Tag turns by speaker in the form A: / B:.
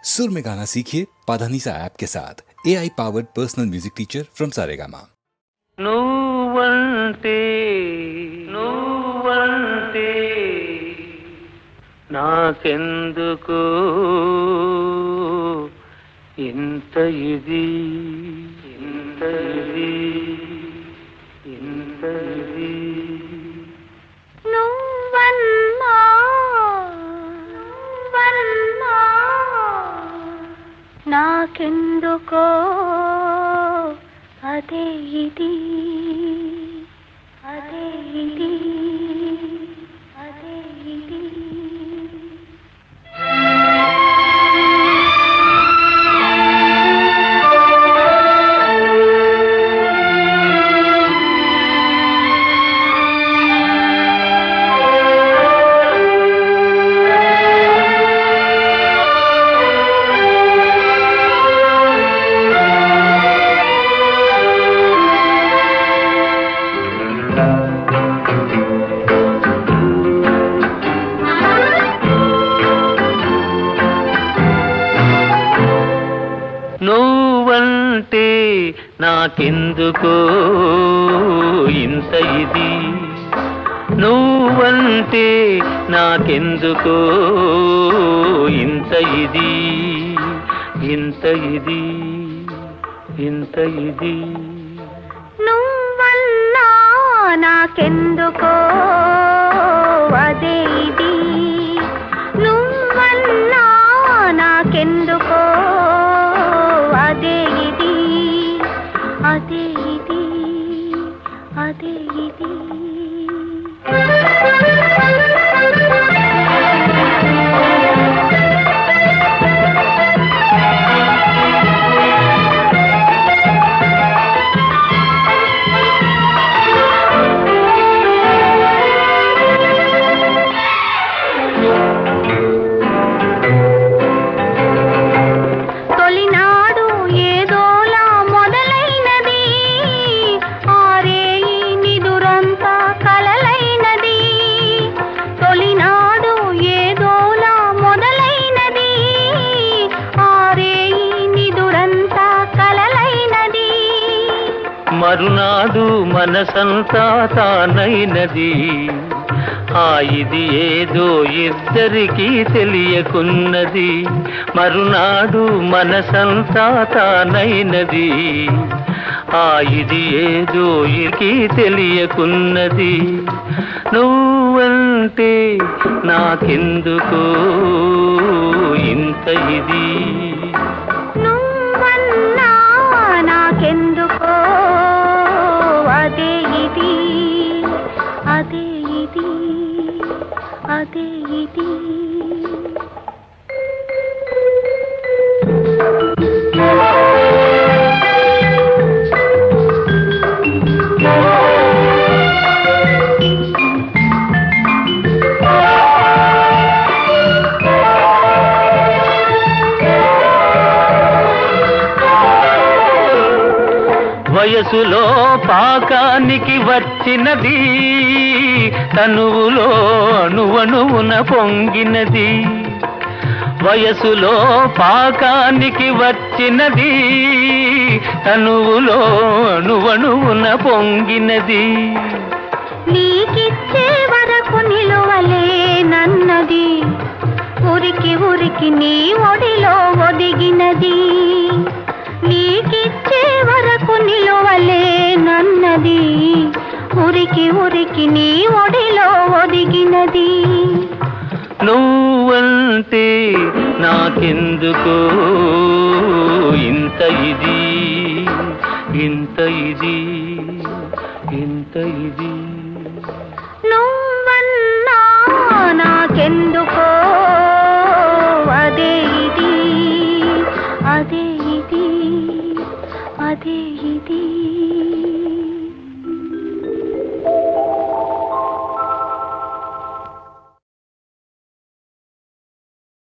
A: सुर में गाना सीखिए पाधानीसा ऐप के साथ AI powered personal music teacher from Saregama.
B: నువ్వంటే నువ్వంటే నాకెందుకు ఇంత ఇది ఇంత ఇది ఇంత ఇది
C: నువ్వన్నా నువ్వన్నా నాకెందుకో అదే ఇది అదే ఇది అదే ఇది
B: నువ్వంటే నాకెందుకో ఇంత ఇది నువ్వంటే నాకెందుకో ఇంత ఇది ఇంత ఇది ఇంత ఇది
C: నువ్వన్నా నాకెందుకో అదే ఇది నువ్వన్నా నాకెందుకో అదే ఇది అదే ఇది అదే ఇది తొలినాడు ఏదోలా మొదలైనది ఆరేయి నిదురంతా కలలైనది తొలినాడు ఏదోలా మొదలైనది ఆరేయి నిదురంతా కలలైనది
B: మరునాడు మనసంతా తానైనది ఆ ఇది ఏదో ఇద్దరికీ తెలియకున్నది మరునాడు మనసంతా తానైనది ఆ ఇది ఏదో ఇరికి తెలియకున్నది నువ్వంటే నాకెందుకో ఇంత ఇది
C: నువ్వన్నా నాకెందుకో అదే ఇది అదే ఇది అదే ఇది
B: వయసులో పాకానికి వచ్చినది తనువులో అణువణువున పొంగినది వయసులో పాకానికి వచ్చినది తనువులో అణువణువున పొంగినది
C: నీకిచ్చే వరకు నిలువలే నన్నది ఉరికి ఉరికి నీ ఒడిలో ఒదిగినది నీకిచ్చే వరకు నిలువలే నన్నది ఉరికి ఉరికి నీ ఒడిలో ఒదిగినది
B: నువ్వంటే నాకెందుకో ఇంత ఇది ఇంత ఇది ఇంత ఇది
C: నువ్వన్నా నాకెందుకో అదే ఇది అదే ఇది అదే ఇది